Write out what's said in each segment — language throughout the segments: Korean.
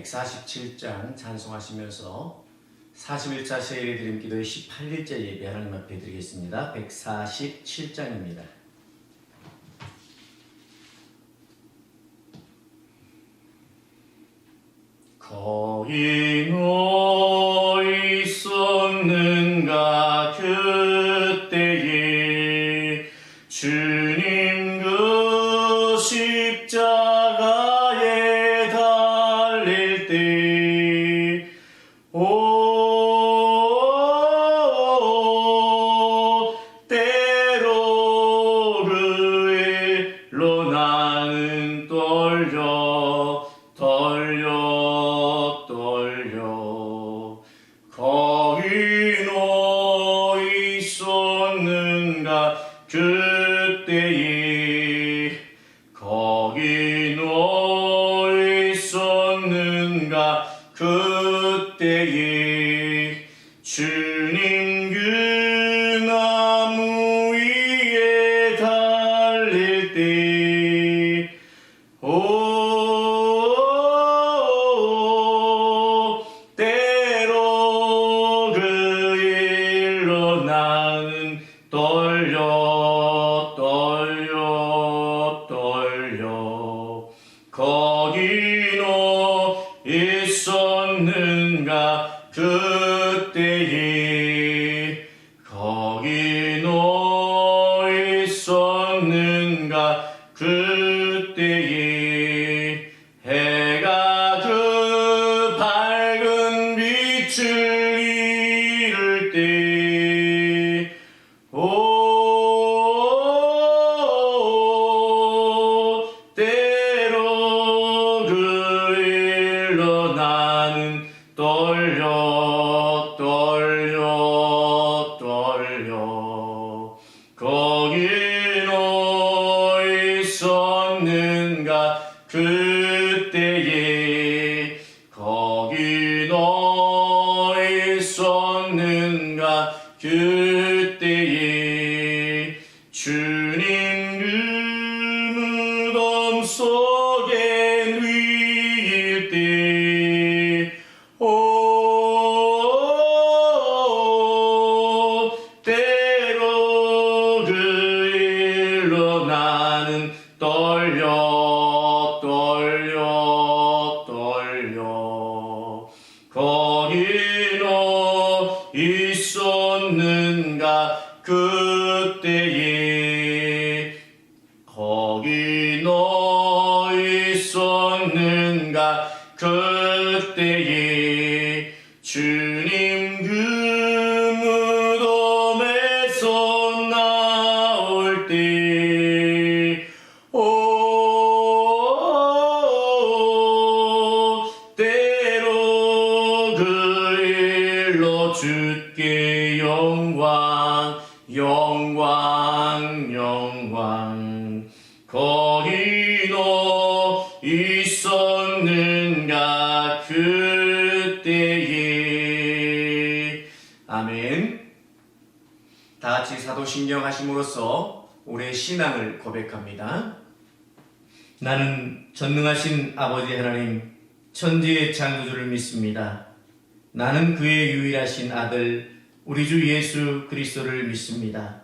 147장 찬송하시면서 41차 세일의 드림 기도의 18일째 예배 하나님 앞에 드리겠습니다. 147장입니다. 거기 너 있었는가 그때에 주님 그 십자가에 달릴 때 때로 그 일로 나는 떨려 거기 너 있었는가 그때에 거기 너 있었는가 그때에 주님 그 나무 위에 달릴 때 때로 그 일로 나는 떨려 거기 너 있었는가 그때에 거기 너 있었는가 그때에 해가 그 밝은 빛을 잃을 때 때로 그 일로 나는 떨려 거기 너 있었는가 그때에 거기 너 있었는가 그때에 주님 그 무덤 속에 누일 때 때로 그 일로 나는 떨려 거기 너 있었는가 그때에 거기 너 있었는가 그때에 주님 그 무덤에서 나올 때 때로 그 일로 주께 영광 거기 너 있었는가 그때에 아멘. 다같이 사도신경 하심으로써 우리의 신앙을 고백합니다. 나는 전능하신 아버지 하나님 천지의 창조주를 믿습니다. 나는 그의 유일하신 아들 우리 주 예수 그리스도를 믿습니다.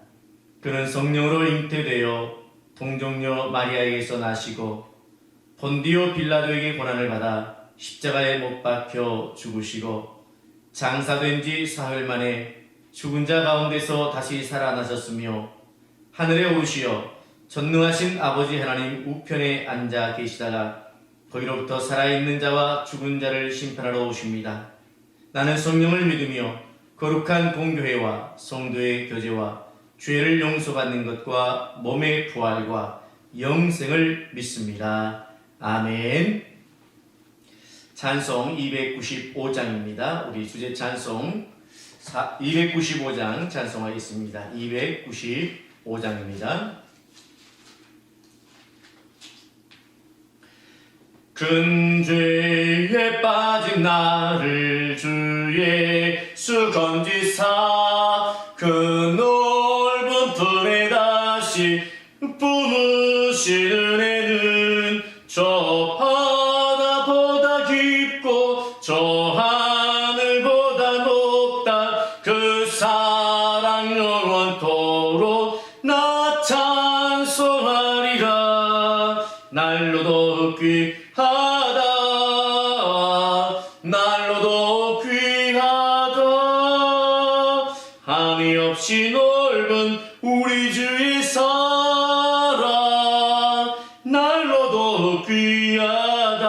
그는 성령으로 잉태되어 동정녀 마리아에게서 나시고 본디오 빌라도에게 고난을 받아 십자가에 못 박혀 죽으시고 장사된 지 사흘 만에 죽은 자 가운데서 다시 살아나셨으며 하늘에 오르시어 전능하신 아버지 하나님 우편에 앉아 계시다가 거기로부터 살아있는 자와 죽은 자를 심판하러 오십니다. 나는 성령을 믿으며 거룩한 공교회와 성도의 교제와 죄를 용서받는 것과 몸의 부활과 영생을 믿습니다. 아멘. 찬송 295장입니다. 우리 주제 찬송 295장 찬송하겠습니다. 295장입니다. 큰 죄에 빠진 나를 주 예수 건지사 그 넓은 품에 다시 뿜으시는 애는 저 바다보다 깊고 날로 더 귀하다. 날로 더 귀하다. 한이 없이 넓은 우리 주의 사랑 날로 더 귀하다.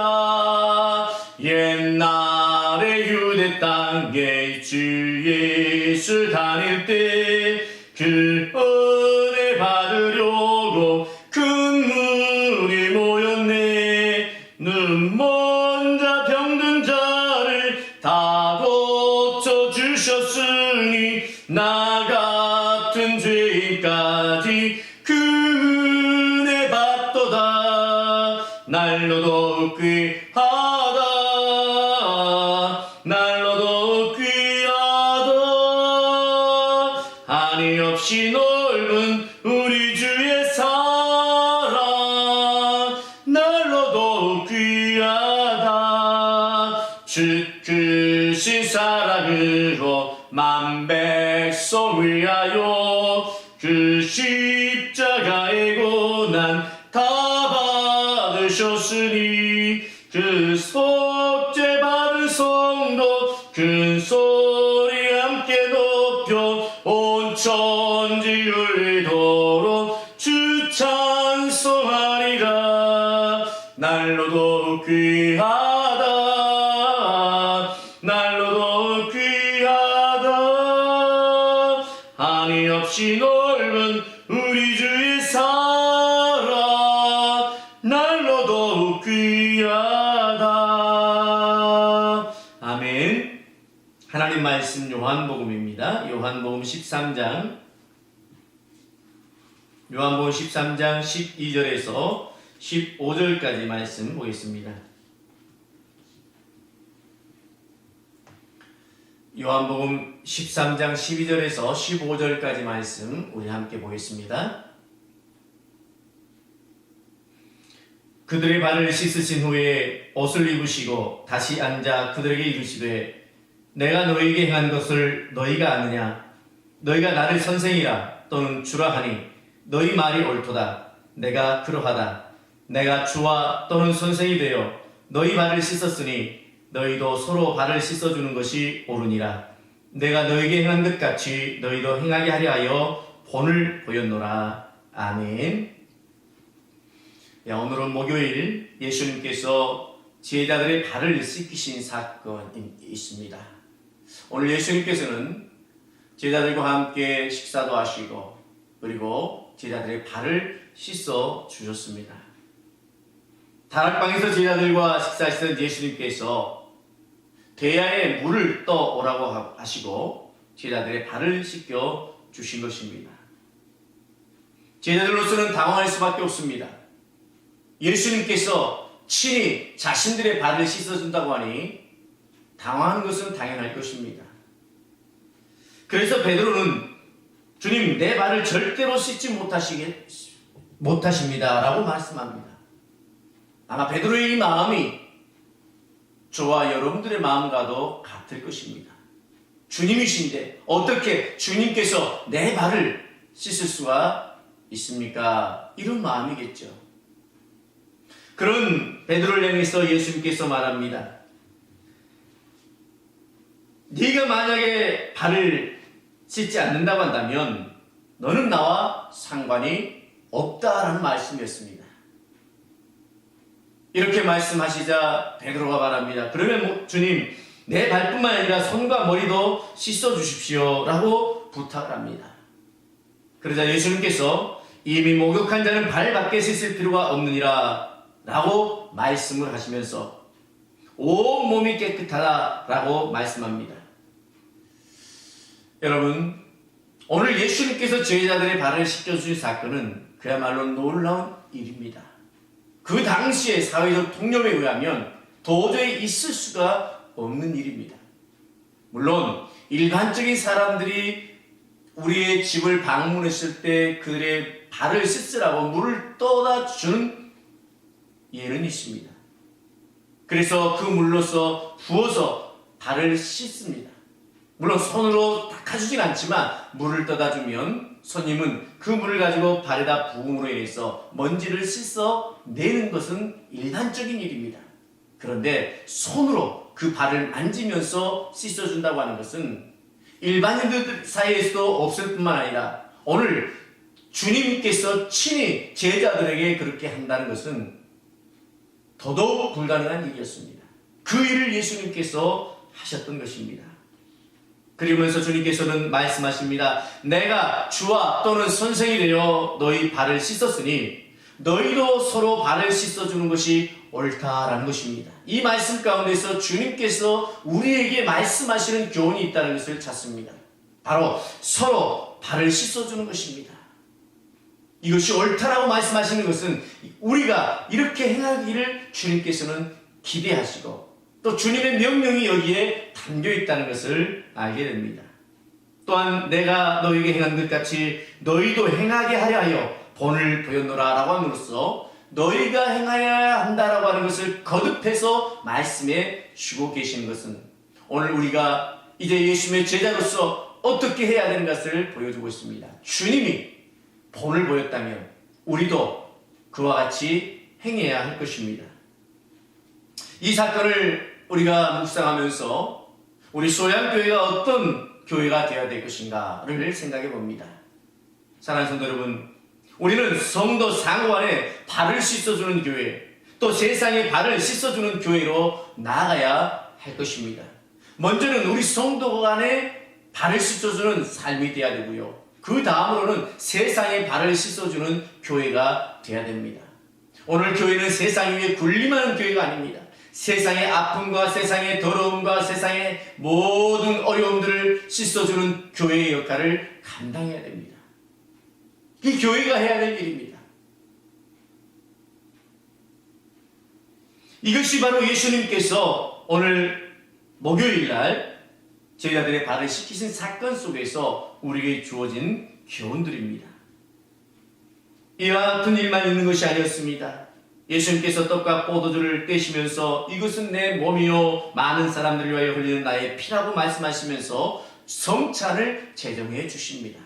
옛날에 유대 땅에 주 예수 다닐 때 그 은혜 받으려고 큰 물이 모였네. 눈먼 자 병든 자를 다 고쳐주셨으니 나 같은 죄인까지 그 은혜 받도다. 날로 더 귀하다. 날로 더 귀하다. 한이 없이 넓은 우리 주의 사랑 날로 더 귀하다. 주 크신 사랑으로 만 백성 위하여 그 십자가의 고난 다 받으셨으니 그 속죄 받은 성도 큰 소리 함께 높여 온 천지 울리도록 주 찬송하리라. 날로 더 귀하다. 날로 더 귀하다. 한이 없이 넓은 우리 주의 사랑 날로 더 귀하다. 아멘. 하나님 말씀 요한복음입니다. 요한복음 13장 12절에서 15절까지 말씀 보겠습니다. 요한복음 13장 12절에서 15절까지 말씀 우리 함께 보겠습니다. 그들의 발을 씻으신 후에 옷을 입으시고 다시 앉아 그들에게 이르시되 내가 너희에게 행한 것을 너희가 아느냐? 너희가 나를 선생이라 또는 주라 하니 너희 말이 옳도다. 내가 그러하다. 내가 주와 또는 선생이 되어 너희 발을 씻었으니 너희도 서로 발을 씻어주는 것이 옳으니라. 내가 너희에게 행한 것 같이 너희도 행하게 하려 하여 본을 보였노라. 아멘. 오늘은 목요일 예수님께서 제자들의 발을 씻기신 사건이 있습니다. 오늘 예수님께서는 제자들과 함께 식사도 하시고 그리고 제자들의 발을 씻어 주셨습니다. 다락방에서 제자들과 식사하시던 예수님께서 대야에 물을 떠오라고 하시고 제자들의 발을 씻겨 주신 것입니다. 제자들로서는 당황할 수밖에 없습니다. 예수님께서 친히 자신들의 발을 씻어준다고 하니 당황하는 것은 당연할 것입니다. 그래서 베드로는 주님 내 발을 절대로 씻지 못하십니다 라고 말씀합니다. 아마 베드로의 이 마음이 저와 여러분들의 마음과도 같을 것입니다. 주님이신데 어떻게 주님께서 내 발을 씻을 수가 있습니까? 이런 마음이겠죠. 그런 베드로를 향해서 예수님께서 말합니다. 네가 만약에 발을 씻지 않는다고 한다면 너는 나와 상관이 없다라는 말씀이었습니다. 이렇게 말씀하시자 베드로가 말합니다. 그러면 주님 내 발뿐만 아니라 손과 머리도 씻어 주십시오 라고 부탁을 합니다. 그러자 예수님께서 이미 목욕한 자는 발밖에 씻을 필요가 없느니라 라고 말씀을 하시면서 온 몸이 깨끗하다 라고 말씀합니다. 여러분 오늘 예수님께서 제자들의 발을 씻겨주신 사건은 그야말로 놀라운 일입니다. 그 당시의 사회적 통념에 의하면 도저히 있을 수가 없는 일입니다. 물론 일반적인 사람들이 우리의 집을 방문했을 때 그들의 발을 씻으라고 물을 떠다 주는 예는 있습니다. 그래서 그 물로서 부어서 발을 씻습니다. 물론 손으로 닦아주진 않지만 물을 떠다 주면 손님은 그 물을 가지고 발에다 부음으로 인해서 먼지를 씻어내는 것은 일반적인 일입니다. 그런데 손으로 그 발을 만지면서 씻어준다고 하는 것은 일반인들 사이에서도 없을 뿐만 아니라 오늘 주님께서 친히 제자들에게 그렇게 한다는 것은 더더욱 불가능한 일이었습니다. 그 일을 예수님께서 하셨던 것입니다. 그러면서 주님께서는 말씀하십니다. 내가 주와 또는 선생이 되어 너희 발을 씻었으니 너희도 서로 발을 씻어주는 것이 옳다라는 것입니다. 이 말씀 가운데서 주님께서 우리에게 말씀하시는 교훈이 있다는 것을 찾습니다. 바로 서로 발을 씻어주는 것입니다. 이것이 옳다라고 말씀하시는 것은 우리가 이렇게 행하기를 주님께서는 기대하시고 또 주님의 명령이 여기에 담겨 있다는 것을 알게 됩니다. 또한 내가 너희에게 행한 것 같이 너희도 행하게 하려 하여 본을 보였노라 라고 함으로써 너희가 행하여야 한다라고 하는 것을 거듭해서 말씀해 주고 계시는 것은 오늘 우리가 이제 예수님의 제자로서 어떻게 해야 되는 것을 보여주고 있습니다. 주님이 본을 보였다면 우리도 그와 같이 행해야 할 것입니다. 이 사건을 우리가 묵상하면서 우리 소양교회가 어떤 교회가 되어야 될 것인가를 생각해 봅니다. 사랑하는 성도 여러분, 우리는 성도 상호 간에 발을 씻어주는 교회, 또 세상의 발을 씻어주는 교회로 나아가야 할 것입니다. 먼저는 우리 성도 간에 발을 씻어주는 삶이 되어야 되고요. 그 다음으로는 세상의 발을 씻어주는 교회가 되어야 됩니다. 오늘 교회는 세상 위에 군림하는 교회가 아닙니다. 세상의 아픔과 세상의 더러움과 세상의 모든 어려움들을 씻어주는 교회의 역할을 감당해야 됩니다. 이 교회가 해야 될 일입니다. 이것이 바로 예수님께서 오늘 목요일날 제자들의 발을 씻기신 사건 속에서 우리에게 주어진 교훈들입니다. 이와 같은 일만 있는 것이 아니었습니다. 예수님께서 떡과 포도주를 떼시면서 이것은 내 몸이요 많은 사람들을 위하여 흘리는 나의 피라고 말씀하시면서 성찬을 제정해 주십니다.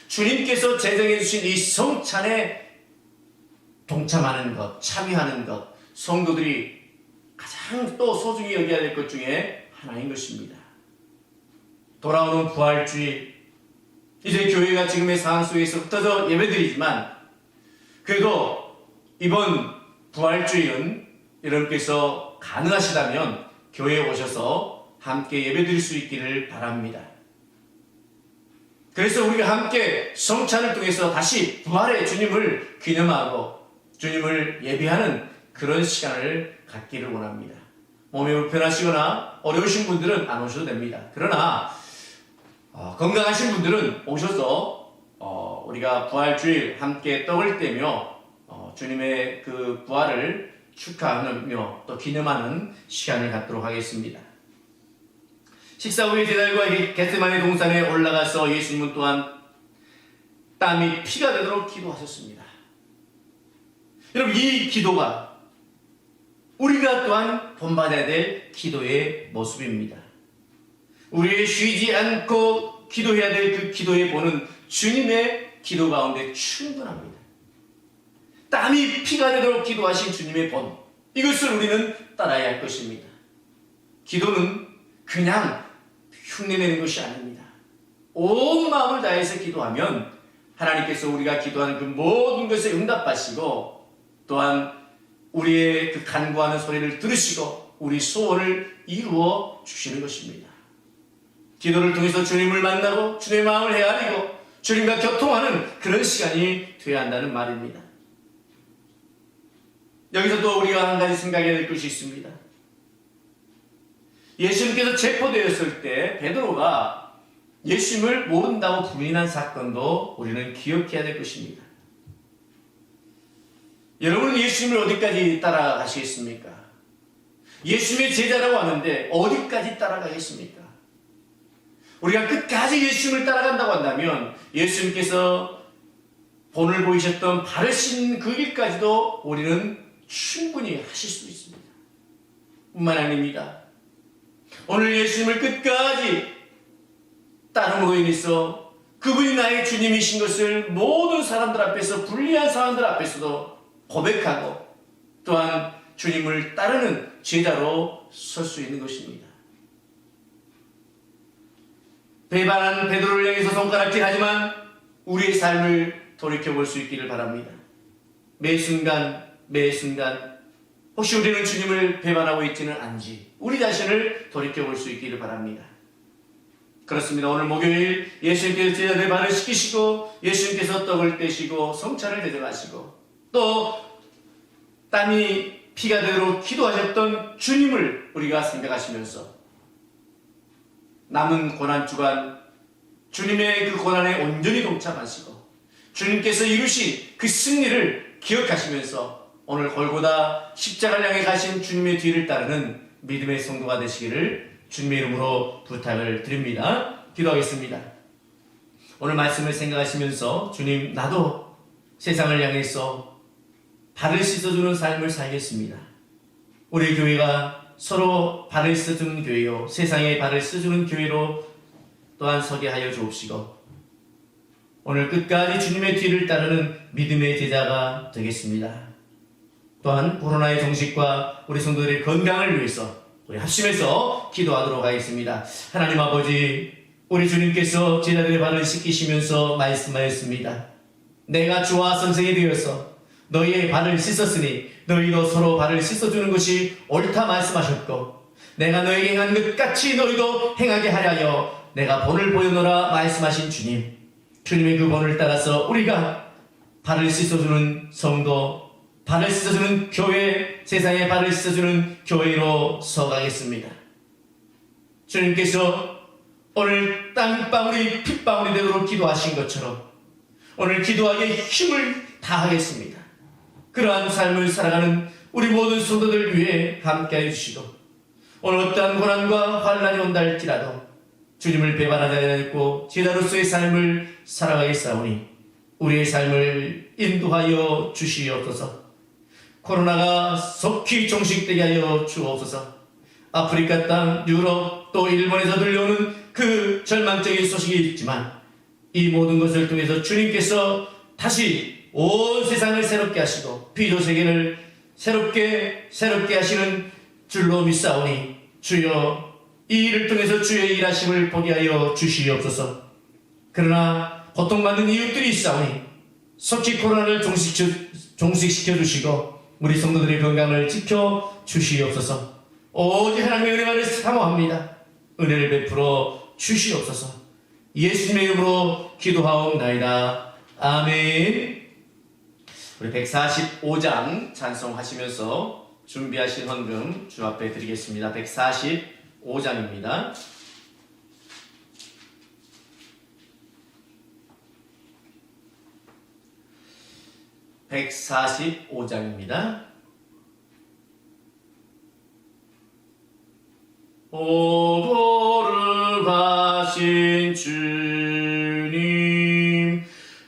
주님께서 제정해 주신 이 성찬에 동참하는 것, 참여하는 것, 성도들이 가장 또 소중히 여겨야 될 것 중에 하나인 것입니다. 돌아오는 부활주일, 이제 교회가 지금의 상황 속에서 흩어져 예배드리지만 그래도 이번 부활주일은 여러분께서 가능하시다면 교회에 오셔서 함께 예배드릴 수 있기를 바랍니다. 그래서 우리가 함께 성찬을 통해서 다시 부활의 주님을 기념하고 주님을 예배하는 그런 시간을 갖기를 원합니다. 몸이 불편하시거나 어려우신 분들은 안 오셔도 됩니다. 그러나 건강하신 분들은 오셔서 우리가 부활주일 함께 떡을 떼며 주님의 그 부활을 축하하며 또 기념하는 시간을 갖도록 하겠습니다. 식사 후에 제자들과 겟세마네 동산에 올라가서 예수님은 또한 땀이 피가 되도록 기도하셨습니다. 여러분, 이 기도가 우리가 또한 본받아야 될 기도의 모습입니다. 우리의 쉬지 않고 기도해야 될 그 기도의 본은 주님의 기도 가운데 충분합니다. 땀이 피가 되도록 기도하신 주님의 본, 이것을 우리는 따라야 할 것입니다. 기도는 그냥 흉내내는 것이 아닙니다. 온 마음을 다해서 기도하면 하나님께서 우리가 기도하는 그 모든 것에 응답하시고 또한 우리의 그 간구하는 소리를 들으시고 우리 소원을 이루어 주시는 것입니다. 기도를 통해서 주님을 만나고 주님의 마음을 헤아리고 주님과 교통하는 그런 시간이 되어야 한다는 말입니다. 여기서 또 우리가 한 가지 생각해야 될 것이 있습니다. 예수님께서 체포되었을 때 베드로가 예수님을 모른다고 부인한 사건도 우리는 기억해야 될 것입니다. 여러분은 예수님을 어디까지 따라가시겠습니까? 예수님의 제자라고 하는데 어디까지 따라가겠습니까? 우리가 끝까지 예수님을 따라간다고 한다면 예수님께서 본을 보이셨던 발을 씻는 그 길까지도 우리는 충분히 하실 수 있습니다. 뿐만 아닙니다. 오늘 예수님을 끝까지 따름으로 인해서 그분이 나의 주님이신 것을 모든 사람들 앞에서, 불리한 사람들 앞에서도 고백하고 또한 주님을 따르는 제자로 설 수 있는 것입니다. 배반한 베드로를 향해서 손가락질 하지만 우리의 삶을 돌이켜볼 수 있기를 바랍니다. 매 순간 혹시 우리는 주님을 배반하고 있지는 않은지 우리 자신을 돌이켜볼 수 있기를 바랍니다. 그렇습니다. 오늘 목요일 예수님께서 제자들의 발을 씻기시고 예수님께서 떡을 떼시고 성찬을 대접하시고 또 땀이 피가 되도록 기도하셨던 주님을 우리가 생각하시면서 남은 고난주간 주님의 그 고난에 온전히 동참하시고 주님께서 이루신 그 승리를 기억하시면서 오늘 골고다 십자가를 향해 가신 주님의 뒤를 따르는 믿음의 성도가 되시기를 주님의 이름으로 부탁을 드립니다. 기도하겠습니다. 오늘 말씀을 생각하시면서 주님, 나도 세상을 향해서 발을 씻어주는 삶을 살겠습니다. 우리 교회가 서로 발을 씻어주는 교회요, 세상에 발을 씻어주는 교회로 또한 서게 하여 주옵시고 오늘 끝까지 주님의 뒤를 따르는 믿음의 제자가 되겠습니다. 또한 코로나의 종식과 우리 성도들의 건강을 위해서 우리 합심해서 기도하도록 하겠습니다. 하나님 아버지, 우리 주님께서 제자들의 발을 씻기시면서 말씀하였습니다. 내가 주와 선생이 되어서 너희의 발을 씻었으니 너희도 서로 발을 씻어주는 것이 옳다 말씀하셨고 내가 너에게 행한 것 같이 너희도 행하게 하려 내가 본을 보여노라 말씀하신 주님, 주님의 그 본을 따라서 우리가 발을 씻어주는 성도, 발을 씻어주는 교회, 세상에 발을 씻어주는 교회로 서가겠습니다. 주님께서 오늘 땅방울이 핏방울이 되도록 기도하신 것처럼 오늘 기도하기에 힘을 다하겠습니다. 그러한 삶을 살아가는 우리 모든 성도들 위해 함께해 주시고 오늘 어떠한 고난과 환난이 온다 할지라도 주님을 배반하지 않고 제자로서의 삶을 살아가겠사오니 우리의 삶을 인도하여 주시옵소서. 코로나가 속히 종식되게 하여 주옵소서. 아프리카 땅, 유럽, 또 일본에서 들려오는 그 절망적인 소식이 있지만 이 모든 것을 통해서 주님께서 다시 온 세상을 새롭게 하시고 피조 세계를 새롭게 하시는 줄로 믿사오니 주여 이 일을 통해서 주의 일하심을 보게 하여 주시옵소서. 그러나 고통받는 이웃들이 있사오니 속히 코로나를 종식시켜 주시고 우리 성도들의 건강을 지켜 주시옵소서. 오직 하나님의 은혜만을 사모합니다. 은혜를 베풀어 주시옵소서. 예수님의 이름으로 기도하옵나이다. 아멘. 우리 145장 찬송하시면서 준비하신 헌금 주 앞에 드리겠습니다. 145장입니다. 오 거룩하신 주님,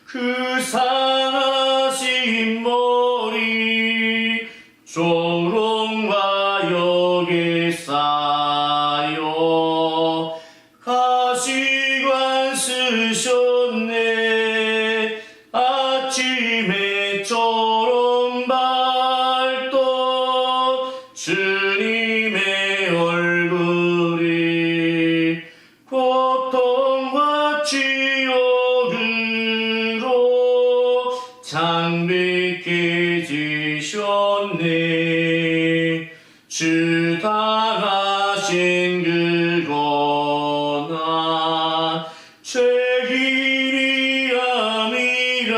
그 상하신 머리 조롱과 역에 쌓여 가시관 쓰셨네. 아침에 처럼 밝던 주님의 얼굴이 고통과 치욕으로 창백해 지셨네. 주 당하신 그 고난 죄인이 아니라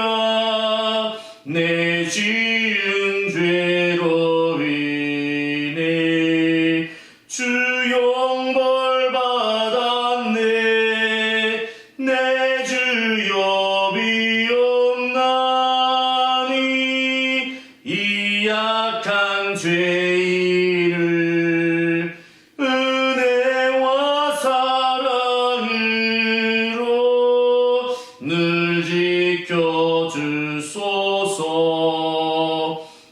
내 지은 죄로 인해 주 형벌 받았네. 내 주여 비옵나니 이 약한 죄인을 은혜와 사랑으로 늘 지켜주소서.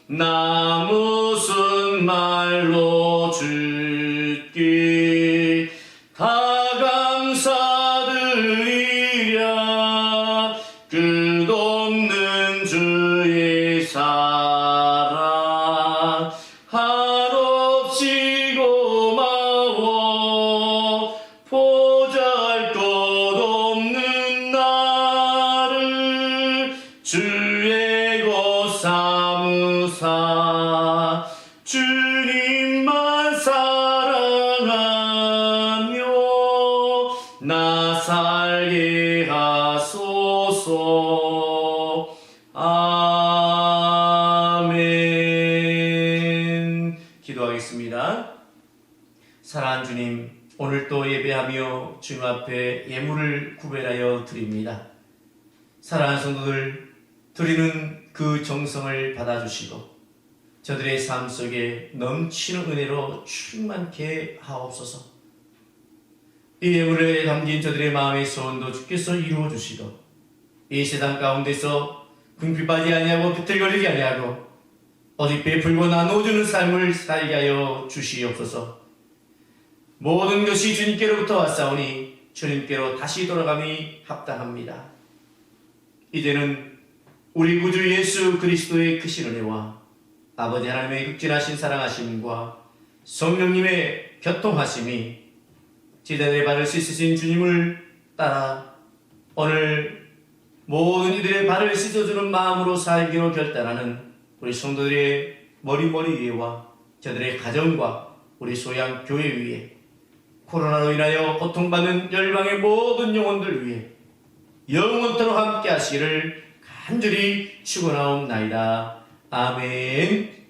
나 무슨 말로 주께 다 감사드리랴. 주님만 사랑하며 나 살게 하소서. 아멘. 기도하겠습니다. 사랑하는 주님, 오늘 또 예배하며 주님 앞에 예물을 구별하여 드립니다. 사랑하는 성도들, 드리는 그 정성을 받아주시고 저들의 삶 속에 넘치는 은혜로 충만케 하옵소서. 이 예물에 담긴 저들의 마음의 소원도 주께서 이루어 주시고 이 세상 가운데서 궁핍하지 아니하고 비틀거리지 아니하고 오직 베풀고 나누어주는 삶을 살게 하여 주시옵소서. 모든 것이 주님께로부터 왔사오니 주님께로 다시 돌아감이 합당합니다. 이제는 우리 구주 예수 그리스도의 크신 은혜와 아버지 하나님의 극진하신 사랑하심과 성령님의 교통하심이 제자들의 발을 씻으신 주님을 따라 오늘 모든 이들의 발을 씻어주는 마음으로 살기로 결단하는 우리 성도들의 머리 위에와 저들의 가정과 우리 소양 교회 위에 코로나로 인하여 고통받는 열방의 모든 영혼들 위해 영원토록 함께 하시기를 간절히 축원하옵나이다. 아멘.